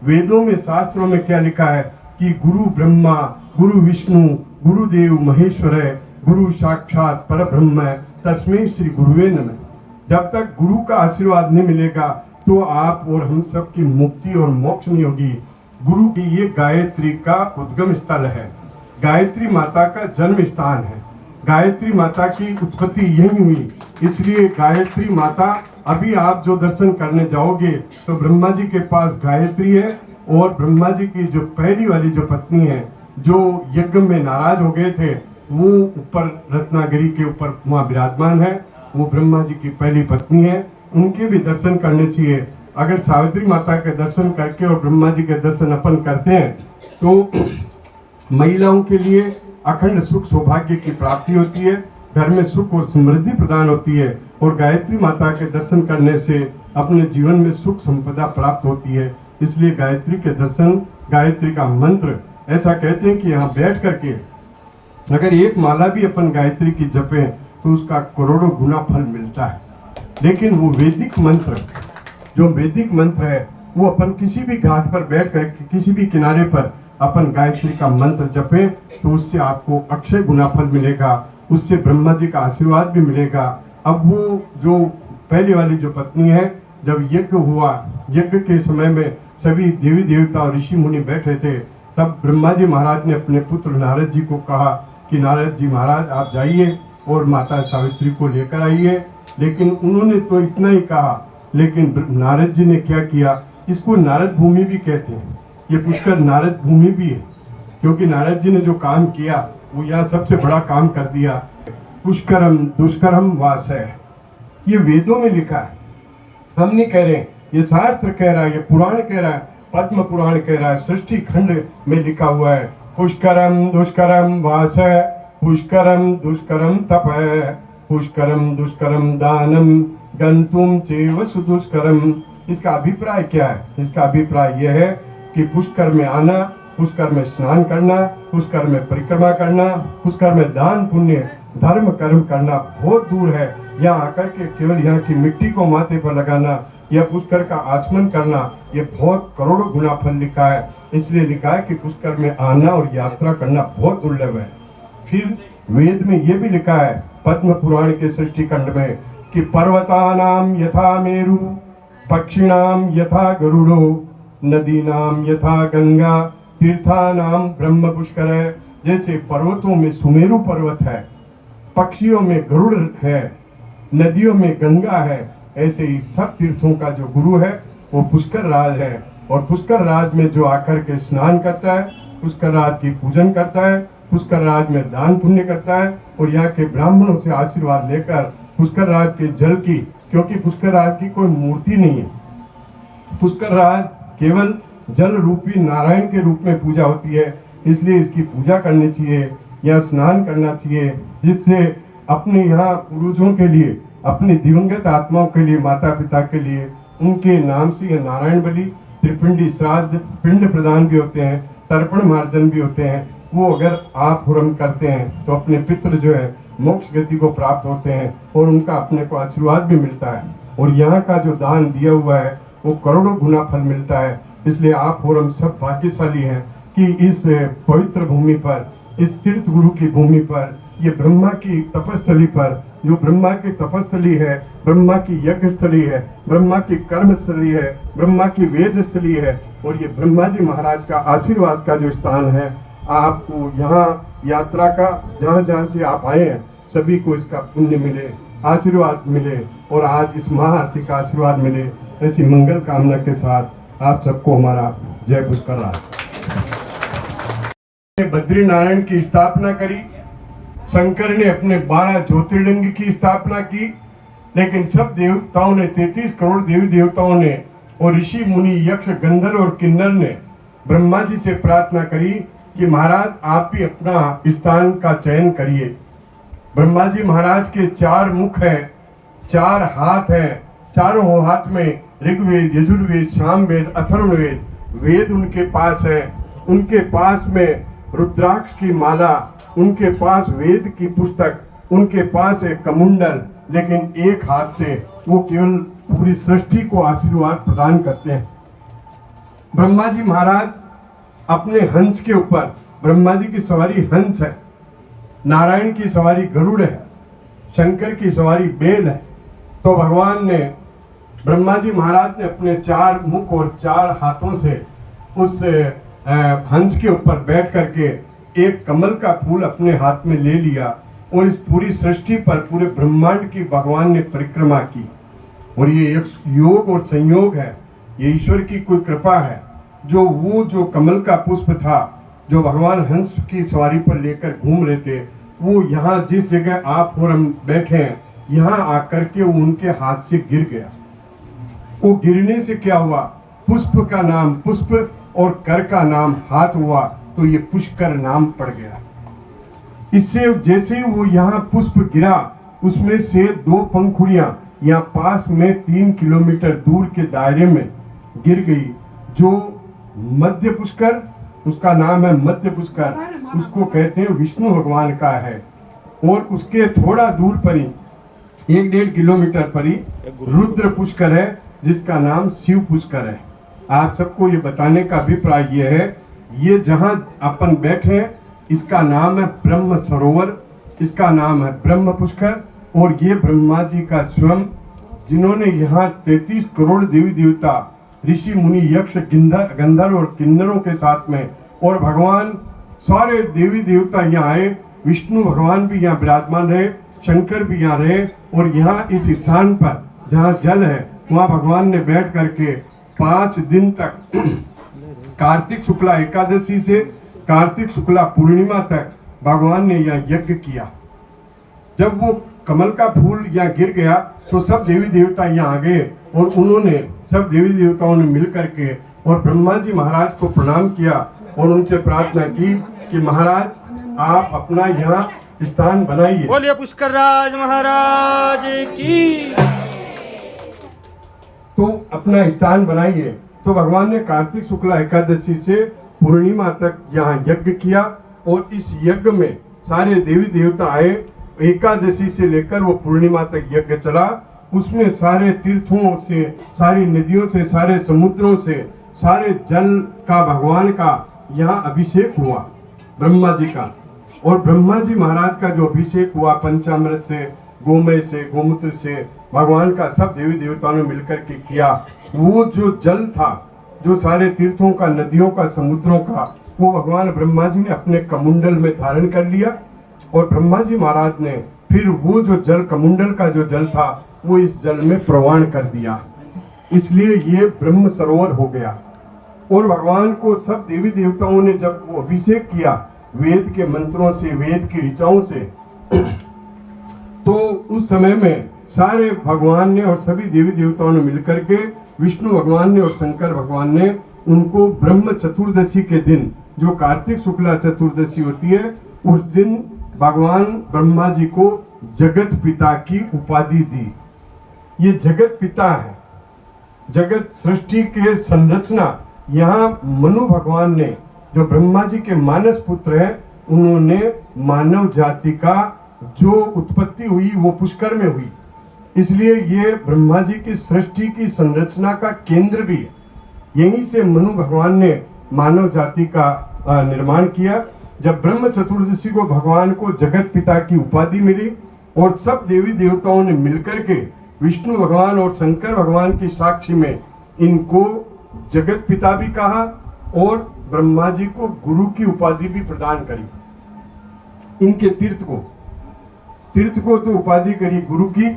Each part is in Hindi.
वेदों में, शास्त्रों में क्या लिखा है कि गुरु ब्रह्मा, गुरु विष्णु, गुरुदेव महेश्वर है, गुरु साक्षात परब्रह्म है, तस्मै श्री गुरुवे नमः। जब तक गुरु का आशीर्वाद नहीं मिलेगा तो आप और हम सब की मुक्ति और मोक्ष नहीं होगी। गुरु की ये गायत्री का उद्गम स्थल है, गायत्री माता का जन्म स्थान है, गायत्री माता की उत्पत्ति यही हुई। इसलिए गायत्री माता, अभी आप जो दर्शन करने जाओगे तो ब्रह्मा जी के पास गायत्री है, और ब्रह्मा जी की जो पहली वाली जो पत्नी है, जो यज्ञ में नाराज हो गए थे, वो ऊपर रत्नागिरी के ऊपर वहाँ विराजमान है, वो ब्रह्मा जी की पहली पत्नी है। उनके भी दर्शन करने चाहिए। अगर सावित्री माता के दर्शन करके और ब्रह्मा जी के दर्शन अपन करते हैं तो महिलाओं के लिए अखंड सुख सौभाग्य की प्राप्ति होती है, घर में सुख और समृद्धि प्रदान होती है, और गायत्री माता के दर्शन करने से अपने जीवन में सुख संपदा प्राप्त होती है। इसलिए गायत्री के दर्शन, गायत्री का मंत्र, ऐसा कहते हैं कि यहाँ बैठ करके अगर एक माला भी अपन गायत्री की जपें तो उसका करोड़ों गुना फल मिलता है। लेकिन वो वैदिक मंत्र, जो वैदिक मंत्र है, वो अपन किसी भी घाट पर बैठ कर, किसी भी किनारे पर अपन गायत्री का मंत्र जपें तो उससे आपको अक्षय गुना फल मिलेगा, उससे ब्रह्मा जी का आशीर्वाद भी मिलेगा। अब वो जो पहले वाली जो पत्नी है, जब यज्ञ हुआ, यज्ञ के समय में सभी देवी देवता और ऋषि मुनि बैठे थे, तब ब्रह्मा जी महाराज ने अपने पुत्र नारद जी को कहा कि नारद जी महाराज आप जाइए और माता सावित्री को लेकर आइए। लेकिन उन्होंने तो इतना ही कहा, लेकिन नारद जी ने क्या किया, इसको नारद भूमि भी कहते हैं, ये पुष्कर नारद भूमि भी है, क्योंकि नारद जी ने जो काम किया वो यहाँ सबसे बड़ा काम कर दिया। पुष्करम दुष्करम वास है, ये वेदों में लिखा है, हम नहीं कह रहे, ये शास्त्र कह रहा है, ये पुराण कह रहा है, पद्म पुराण कह रहा है, सृष्टि खंड में लिखा हुआ है। पुष्करम दुष्करम वास है, पुष्करम दुष्करम तप है, पुष्करम दुष्करम दानम गंतुम चैव सुदुष्करम। इसका अभिप्राय क्या है? इसका अभिप्राय यह है कि पुष्कर में आना, पुष्कर में स्नान करना, पुष्कर में परिक्रमा करना, पुष्कर में दान पुण्य धर्म कर्म करना बहुत दूर है। यहाँ आकर के केवल यहाँ की मिट्टी को माथे पर लगाना या पुष्कर का आचमन करना, ये बहुत करोड़ों गुना फल लिखा है। इसलिए लिखा है कि पुष्कर में आना और यात्रा करना बहुत दुर्लभ है। फिर वेद में ये भी लिखा है, पद्म पुराण के सृष्टि खंड में, कि पर्वतानाम यथा मेरु, पक्षिणाम यथा गरुड़ो, नदीनाम यथा गंगा, तीर्थानाम ब्रह्म पुष्कर है। जैसे पर्वतों में सुमेरु पर्वत है, पक्षियों में गरुड़ है, नदियों में गंगा है, ऐसे ही सब तीर्थों का जो गुरु है वो पुष्कर राज है। और पुष्कर राज में जो आकर के स्नान करता है, पुष्कर राज की पूजन करता है, पुष्कर राज में दान पुण्य करता है, और यहाँ के ब्राह्मणों से आशीर्वाद लेकर पुष्कर राज के जल की, क्योंकि पुष्कर राज की कोई मूर्ति नहीं है, पुष्कर राज केवल जल रूपी नारायण के रूप में पूजा होती है, इसलिए इसकी पूजा करनी चाहिए या स्नान करना चाहिए, जिससे अपने यहाँ पूर्वजों के लिए, अपनी दिवंगत आत्माओं के लिए, माता पिता के लिए, उनके नाम से यह नारायण बलि, त्रिपिंडी श्राद्ध, पिंड प्रदान भी होते हैं, तर्पण मार्जन भी होते हैं। वो अगर आप हुरम करते हैं तो अपने पितृ जो है मोक्ष गति को प्राप्त होते हैं और उनका अपने को आशीर्वाद भी मिलता है। और यहाँ का जो दान दिया हुआ है वो करोड़ों गुना फल मिलता है। इसलिए आप और हम सब भाग्यशाली हैं कि इस पवित्र भूमि पर, इस तीर्थ गुरु की भूमि पर, ये ब्रह्मा की तपस्थली पर, जो ब्रह्मा की तपस्थली है, ब्रह्मा की यज्ञ स्थली है, ब्रह्मा की कर्म स्थली है, ब्रह्मा की वेद स्थली है, और ये ब्रह्मा जी महाराज का आशीर्वाद का जो स्थान है, आपको यहाँ यात्रा का जहाँ जहाँ से आप आए हैं सभी को इसका पुण्य मिले, आशीर्वाद मिले, और आज इस महाआरती का आशीर्वाद मिले। ऐसी मंगल कामना के साथ आप सबको हमारा जय पुष्कर राज। बद्री नारायण की स्थापना करी, शंकर ने अपने 12 ज्योतिर्लिंग की स्थापना की, लेकिन सब देवताओं ने, 33 करोड़ देवी देवताओं ने और ऋषि मुनि यक्ष गंधर्व और किन्नर ने ब्रह्मा जी से प्रार्थना करी कि महाराज आप भी अपना स्थान का चयन करिए। ब्रह्मा जी महाराज के 4 मुख हैं, 4 हाथ हैं, चारों हाथ में ऋग्वेद, यजुर्वेद, सामवेद, अथर्ववेद वेद उनके पास है। उनके पास में रुद्राक्ष की माला, उनके पास वेद की पुस्तक, उनके पास एक कमुंडल, लेकिन एक हाथ से वो केवल पूरी सृष्टि को आशीर्वाद प्रदान करते हैं। ब्रह्मा जी महाराज अपने हंस के ऊपर, ब्रह्मा जी की सवारी हंस है, नारायण की सवारी गरुड़ है, शंकर की सवारी बेल है। तो भगवान ने, ब्रह्मा जी महाराज ने अपने 4 मुख और 4 हाथों से उस हंस के ऊपर बैठ करके एक कमल का फूल अपने हाथ में ले लिया और इस पूरी सृष्टि पर, पूरे ब्रह्मांड की भगवान ने परिक्रमा की। और ये एक योग और संयोग है, ये ईश्वर की कोई कृपा है। जो कमल का पुष्प था, जो भगवान हंस की सवारी पर लेकर घूम रहे थे, वो यहाँ जिस जगह आप और हम बैठे हैं, यहाँ आकर के वो उनके हाथ से गिर गया। वो गिरने से क्या हुआ, पुष्प का नाम पुष्प और कर का नाम हाथ हुआ, तो ये पुष्कर नाम पड़ गया। इससे जैसे वो यहाँ पुष्प गिरा, उसमें से 2 पंखुड़ियां यहाँ पास में 3 किलोमीटर दूर के दायरे में गिर गई। जो मध्य पुष्कर, उसका नाम है मध्य पुष्कर, उसको कहते हैं विष्णु भगवान का है। और उसके थोड़ा दूर पर ही 1-1.5 किलोमीटर पर ही रुद्र पुष्कर है, जिसका नाम शिव पुष्कर है। आप सबको ये बताने का अभिप्राय ये है, ये जहाँ अपन बैठे हैं, इसका नाम है ब्रह्म सरोवर, इसका नाम है ब्रह्म पुष्कर। और ये ब्रह्मा जी का स्वयं, जिन्होंने यहाँ 33 करोड़ देवी देवता, ऋषि मुनि, यक्ष, गंधर्व और किन्नरों के साथ में, और भगवान सारे देवी देवता यहाँ आए, विष्णु भगवान भी यहाँ विराजमान रहे, शंकर भी यहाँ रहे। और यहाँ इस स्थान पर जहाँ जल है, वहाँ भगवान ने बैठ करके 5 दिन तक कार्तिक शुक्ला एकादशी से कार्तिक शुक्ला पूर्णिमा तक भगवान ने यहाँ यज्ञ किया। जब वो कमल का फूल यहाँ गिर गया, तो सब देवी देवता यहाँ आ गए और उन्होंने, सब देवी देवताओं ने मिल करके और ब्रह्मा जी महाराज को प्रणाम किया और उनसे प्रार्थना की कि महाराज आप अपना यहाँ स्थान बनाइए। बोलिए पुष्कर राज महाराज की। तो अपना स्थान बनाइए। तो भगवान ने कार्तिक शुक्ला एकादशी से पूर्णिमा तक यहाँ यज्ञ किया और इस यज्ञ में सारे देवी देवता आए। एकादशी से लेकर वो पूर्णिमा तक यज्ञ चला। उसमें सारे तीर्थों से, सारी नदियों से, सारे समुद्रों से, सारे जल का, भगवान का यहाँ अभिषेक हुआ ब्रह्मा जी का। और ब्रह्मा जी महाराज का जो अभिषेक हुआ पंचामृत से, गोमय से, गोमूत्र से, भगवान का सब देवी देवताओं ने मिलकर के किया। वो जो जल था, जो सारे तीर्थों का, नदियों का, समुद्रों का, वो भगवान ब्रह्मा जी ने अपने कमुंडल में धारण कर लिया। और ब्रह्मा जी महाराज ने फिर वो जो जल, कमुंडल का जो जल था, वो इस जल में प्रवान कर दिया। इसलिए ये ब्रह्म सरोवर हो गया। और भगवान को सब देवी देवताओं ने जब वो अभिषेक किया वेद के मंत्रों से, वेद की ऋचाओं से, तो उस समय में सारे भगवान ने और सभी देवी देवताओं ने मिलकर के, विष्णु भगवान ने और शंकर भगवान ने उनको ब्रह्म चतुर्दशी के दिन, जो कार्तिक शुक्ला चतुर्दशी होती है, उस दिन भगवान ब्रह्मा जी को जगत पिता की उपाधि दी। ये जगत पिता है, जगत सृष्टि के संरचना। यहाँ मनु भगवान ने, जो ब्रह्मा जी के मानस पुत्र हैं, उन्होंने मानव जाति का जो उत्पत्ति हुई वो पुष्कर में हुई। इसलिए ये ब्रह्मा जी की सृष्टि की संरचना का केंद्र भी है। यहीं से मनु भगवान ने मानव जाति का निर्माण किया। जब ब्रह्म चतुर्दशी को भगवान को जगत पिता की उपाधि मिली और सब देवी देवताओं ने मिलकर के विष्णु भगवान और शंकर भगवान की साक्षी में इनको जगत पिता भी कहा और ब्रह्मा जी को गुरु की उपाधि भी प्रदान करी। इनके तीर्थ को तो उपाधि करी गुरु की,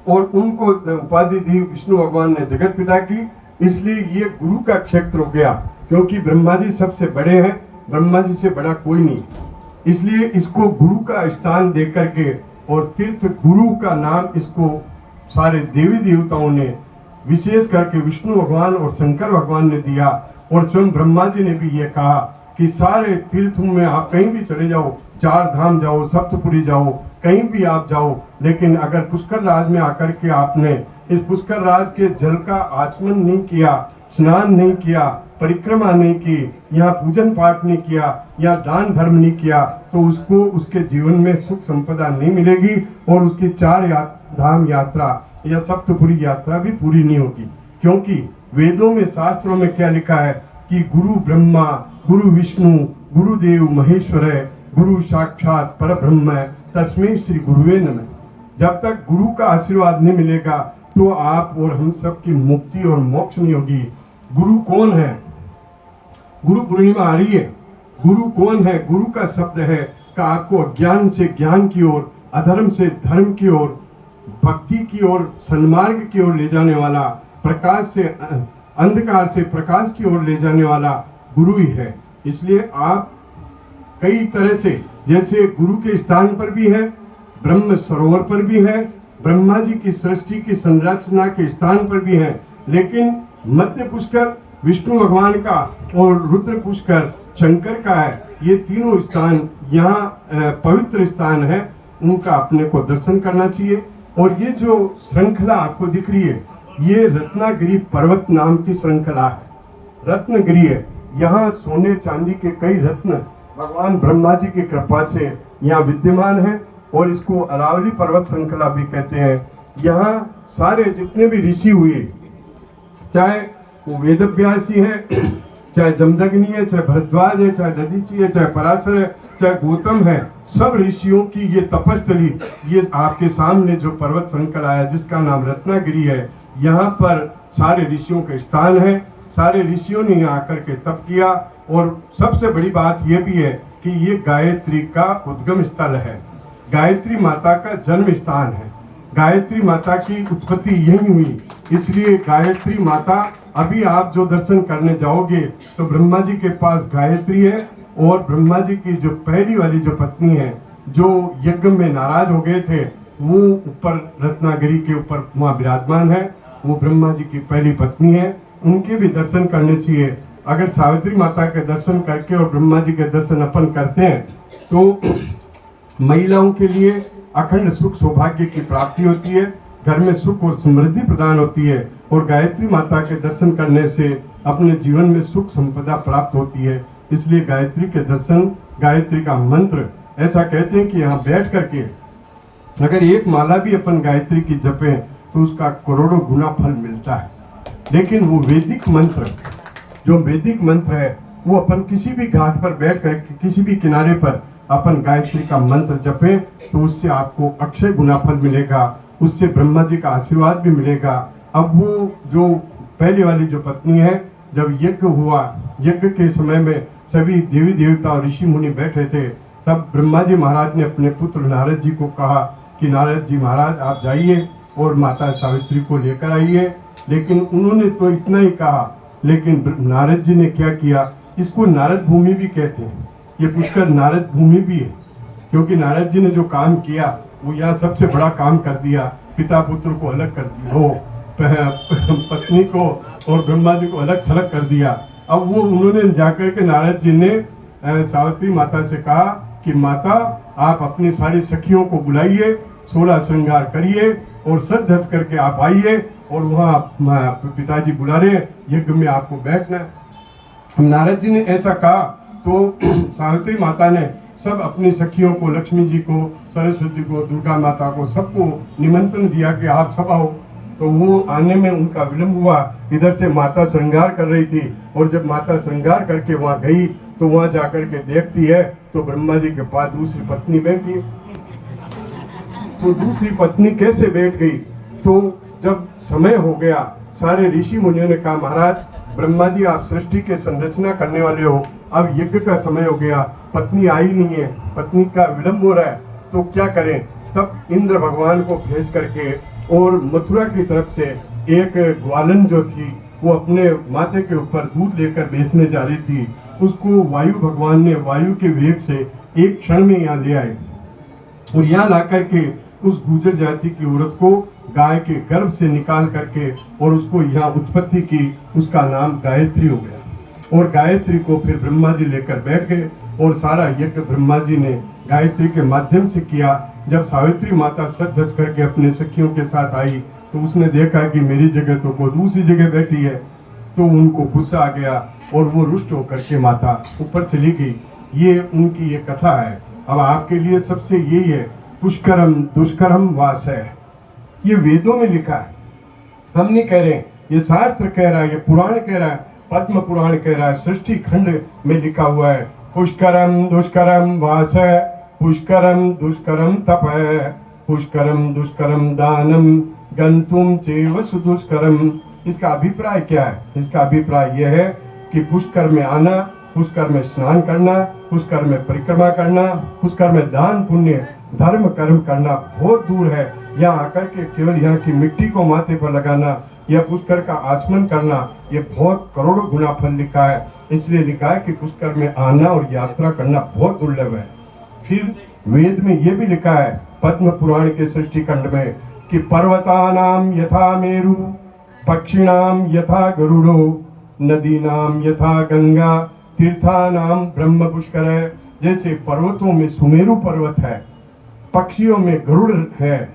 और उनको उपाधि दी विष्णु भगवान ने जगत पिता की। इसलिए ये गुरु का क्षेत्र हो गया, क्योंकि ब्रह्मा जी सबसे बड़े हैं, ब्रह्मा जी से बड़ा कोई नहीं। इसलिए इसको गुरु का स्थान दे करके और तीर्थ गुरु का नाम इसको सारे देवी देवताओं ने, विशेष करके विष्णु भगवान और शंकर भगवान ने दिया। और स्वयं ब्रह्मा जी ने भी ये कहा कि सारे तीर्थों में आप कहीं भी चले जाओ, 4 धाम जाओ, सप्तपुरी जाओ, कहीं भी आप जाओ, लेकिन अगर पुष्कर राज में आकर के आपने इस पुष्कर राज के जल का आचमन नहीं किया, स्नान नहीं किया, परिक्रमा नहीं की, यहाँ पूजन पाठ नहीं किया, यहाँ दान धर्म नहीं किया, तो उसको उसके जीवन में सुख संपदा नहीं मिलेगी और उसकी 4 धाम यात्रा या सप्तपुरी यात्रा भी पूरी नहीं होगी। क्योंकि वेदों में, शास्त्रों में क्या लिखा है कि गुरु ब्रह्मा गुरु विष्णु गुरुदेव महेश्वर गुरु साक्षात पर ब्रह्म तस्मै श्री गुरुवे नमः। जब तक गुरु का आशीर्वाद नहीं मिलेगा तो आप और हम सब की मुक्ति और मोक्ष नहीं होगी। गुरु कौन है? गुरु पूर्णिमा आ रही है। गुरु कौन है? गुरु का शब्द है कि आपको अज्ञान से ज्ञान की ओर, अधर्म से धर्म की ओर, भक्ति की ओर, सन्मार्ग की ओर ले जाने वाला, प्रकाश से अंधकार से प्रकाश की ओर ले जाने वाला गुरु ही है। इसलिए आप कई तरह से, जैसे गुरु के स्थान पर भी है, ब्रह्म सरोवर पर भी है, ब्रह्मा जी की सृष्टि की संरचना के स्थान पर भी है, लेकिन मध्य पुष्कर विष्णु भगवान का और रुद्र पुष्कर शंकर का है। ये तीनों स्थान यहाँ पवित्र स्थान है, उनका अपने को दर्शन करना चाहिए। और ये जो श्रृंखला आपको दिख रही है, ये रत्नागिरी पर्वत नाम की श्रृंखला है। रत्नगिरी है, यहाँ सोने चांदी के कई रत्न भगवान ब्रह्मा जी की कृपा से यहाँ विद्यमान है और इसको अरावली पर्वत श्रृंखला भी कहते हैं। यहाँ सारे जितने भी ऋषि हुए, चाहे वो वेदव्यासी है, चाहे जमदग्नि है, चाहे भरद्वाज है, चाहे दधीची है, चाहे पराशर है, चाहे गौतम है, सब ऋषियों की ये तपस्थली, ये आपके सामने जो पर्वत श्रृंखला है जिसका नाम रत्नागिरी है, यहाँ पर सारे ऋषियों का स्थान है। सारे ऋषियों ने यहाँ आकर के तप किया। और सबसे बड़ी बात यह भी है कि ये गायत्री का उद्गम स्थल है, गायत्री माता का जन्म स्थान है, गायत्री माता की उत्पत्ति यही हुई। इसलिए गायत्री माता, अभी आप जो दर्शन करने जाओगे तो ब्रह्मा जी के पास गायत्री है और ब्रह्मा जी की जो पहली वाली जो पत्नी है, जो यज्ञ में नाराज हो गए थे, वो ऊपर रत्नागिरी के ऊपर वहाँ विराजमान है। वो ब्रह्मा जी की पहली पत्नी है, उनके भी दर्शन करने चाहिए। अगर सावित्री माता के दर्शन करके और ब्रह्मा जी के दर्शन अपन करते हैं तो महिलाओं के लिए अखंड सुख सौभाग्य की प्राप्ति होती है, घर में सुख और समृद्धि प्रदान होती है। और गायत्री माता के दर्शन करने से अपने जीवन में सुख संपदा प्राप्त होती है। इसलिए गायत्री के दर्शन, गायत्री का मंत्र, ऐसा कहते हैं कि यहाँ बैठ करके अगर एक माला भी अपन गायत्री की जपें तो उसका करोड़ों गुना फल मिलता है। लेकिन वो वैदिक मंत्र, जो वैदिक मंत्र है, वो अपन किसी भी घाट पर बैठ कर, किसी भी किनारे पर अपन गायत्री का मंत्र जपें तो उससे आपको अक्षय गुना फल मिलेगा, उससे ब्रह्मा जी का आशीर्वाद भी मिलेगा। अब वो जो पहले वाली जो पत्नी है, जब यज्ञ हुआ, यज्ञ के समय में सभी देवी देवता और ऋषि मुनि बैठे थे, तब ब्रह्मा जी महाराज ने अपने पुत्र नारद जी को कहा कि नारद जी महाराज आप जाइए और माता सावित्री को लेकर आइए। लेकिन उन्होंने तो इतना ही कहा, लेकिन नारद जी ने क्या किया, इसको नारद भूमि भी कहते हैं, ये पुष्कर नारद भूमि भी है, क्योंकि नारद जी ने जो काम किया वो यहाँ सबसे बड़ा काम कर दिया, पिता पुत्र को अलग कर दिया, हो पत्नी को और ब्रह्मा जी को अलग थलग कर दिया। अब वो उन्होंने जाकर के नारद जी ने सावित्री माता से कहा कि माता आप अपनी सारी सखियों को बुलाइए, 16 श्रृंगार करिए और सज धज करके आप आइए और वहाँ पिताजी बुला रहे हैं, यज्ञ में आपको बैठना है। नारद जी ने ऐसा कहा तो सावित्री माता ने सब अपनी सखियों को, लक्ष्मी जी को, सरस्वती को, दुर्गा माता को, सबको निमंत्रण दिया कि आप सब आओ। तो वो आने में उनका विलंब हुआ। इधर से माता श्रृंगार कर रही थी और जब माता श्रृंगार करके वहाँ गई तो वहाँ जाकर के देखती है तो ब्रह्मा जी के पास दूसरी पत्नी बैठी है। तो दूसरी पत्नी कैसे बैठ गई? तो जब समय हो गया, सारे ऋषि मुनियों ने कहा महाराज ब्रह्मा जी आप सृष्टि के संरचना करने वाले हो, अब यज्ञ का समय हो गया, पत्नी आई नहीं है, पत्नी का विलंब हो रहा है, तो क्या करें? तब इंद्र भगवान को भेज करके और मथुरा की तरफ से एक ग्वालन जो थी वो अपने माथे के ऊपर दूध लेकर बेचने जा रही थी, उसको वायु भगवान ने वायु के वेग से एक क्षण में यहाँ ले आए और यहाँ ला करके उस गुर्जर जाति की औरत को गाय के गर्भ से निकाल करके और उसको यहाँ उत्पत्ति की, उसका नाम गायत्री हो गया। और गायत्री को फिर ब्रह्मा जी लेकर बैठ गए और सारा यज्ञ ब्रह्मा जी ने गायत्री के माध्यम से किया। जब सावित्री माता सज धज करके अपने सखियों के साथ आई तो उसने देखा कि मेरी जगह तो वो दूसरी जगह बैठी है, तो उनको गुस्सा आ गया और वो रुष्ट होकर के माता ऊपर चली गई। ये उनकी ये कथा है। अब आपके लिए सबसे यही है, पुष्करम दुष्करम वास है, ये वेदों में लिखा है, हम नहीं कह रहे, ये शास्त्र कह रहा है, ये पुराण कह रहा है। पद्म पुराण कह रहा है, सृष्टि खंड में लिखा हुआ है, पुष्करम दुष्करम वास, पुष्करम दुष्करम तप, पुष्करम दुष्करम दानम, गंतुम चेव सुदुष्करम। इसका अभिप्राय क्या है? इसका अभिप्राय यह है कि पुष्कर में आना, पुष्कर में स्नान करना, पुष्कर में परिक्रमा करना, पुष्कर में दान पुण्य धर्म कर्म करना बहुत दूर है। यहाँ आकर के केवल यहाँ की मिट्टी को माथे पर लगाना या पुष्कर का आचमन करना, ये बहुत करोड़ों गुना फल लिखा है। इसलिए लिखा है कि पुष्कर में आना और यात्रा करना बहुत दुर्लभ है। फिर वेद में ये भी लिखा है पद्म पुराण के सृष्टि खंड में कि पर्वतानाम यथा मेरु, पक्षिणाम यथा गरुड़ो, नदीनाम यथा गंगा, तीर्थानाम ब्रह्म पुष्कर है। जैसे पर्वतों में सुमेरु पर्वत है, पक्षियों में गरुड़ है,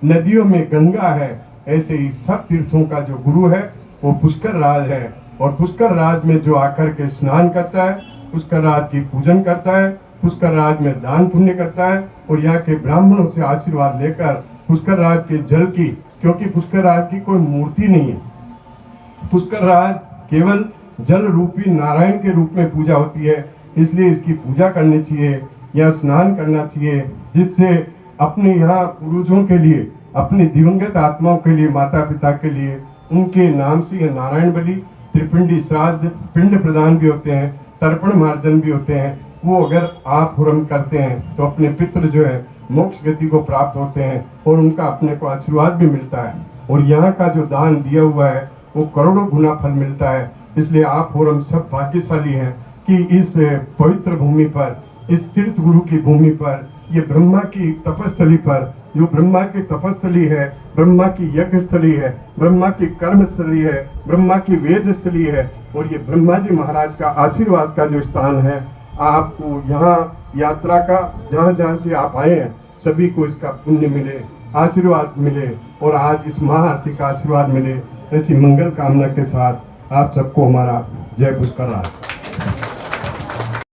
नदियों में गंगा है, ऐसे ही सब तीर्थों का जो गुरु है वो पुष्कर राज है। और पुष्कर राज में जो आकर के स्नान करता है, पुष्कर राज की पूजन करता है, पुष्कर राज में दान पुण्य करता है और यहाँ के ब्राह्मणों से आशीर्वाद लेकर पुष्कर राज के जल की, क्योंकि पुष्कर राज की कोई मूर्ति नहीं है, पुष्कर राज केवल जल रूपी नारायण के रूप में पूजा होती है, इसलिए इसकी पूजा करनी चाहिए या स्नान करना चाहिए, जिससे अपने यहाँ पूर्वजों के लिए, अपने दिवंगत आत्माओं के लिए, माता पिता के लिए उनके नाम से यह नारायण बलि, त्रिपिंडी श्राद्ध, पिंड प्रदान भी होते हैं, तर्पण मार्जन भी होते हैं। वो अगर आप पूर्ण करते हैं तो अपने पितृ जो है मोक्ष गति को प्राप्त होते हैं और उनका अपने को आशीर्वाद भी मिलता है। और यहाँ का जो दान दिया हुआ है वो करोड़ों गुना फल मिलता है। इसलिए आप और हम सब भाग्यशाली हैं कि इस पवित्र भूमि पर, इस तीर्थ गुरु की भूमि पर, ये ब्रह्मा की तपस्थली पर, जो ब्रह्मा की तपस्थली है, ब्रह्मा की यज्ञ स्थली है, ब्रह्मा की कर्म स्थली है, ब्रह्मा की वेद स्थली है और ये ब्रह्मा जी महाराज का आशीर्वाद का जो स्थान है, आपको यहाँ यात्रा का जहाँ जहाँ से आप आए हैं सभी को इसका पुण्य मिले, आशीर्वाद मिले और आज इस महाआरती का आशीर्वाद मिले। ऐसी मंगल कामना के साथ आप सबको हमारा जय पुष्कर राज।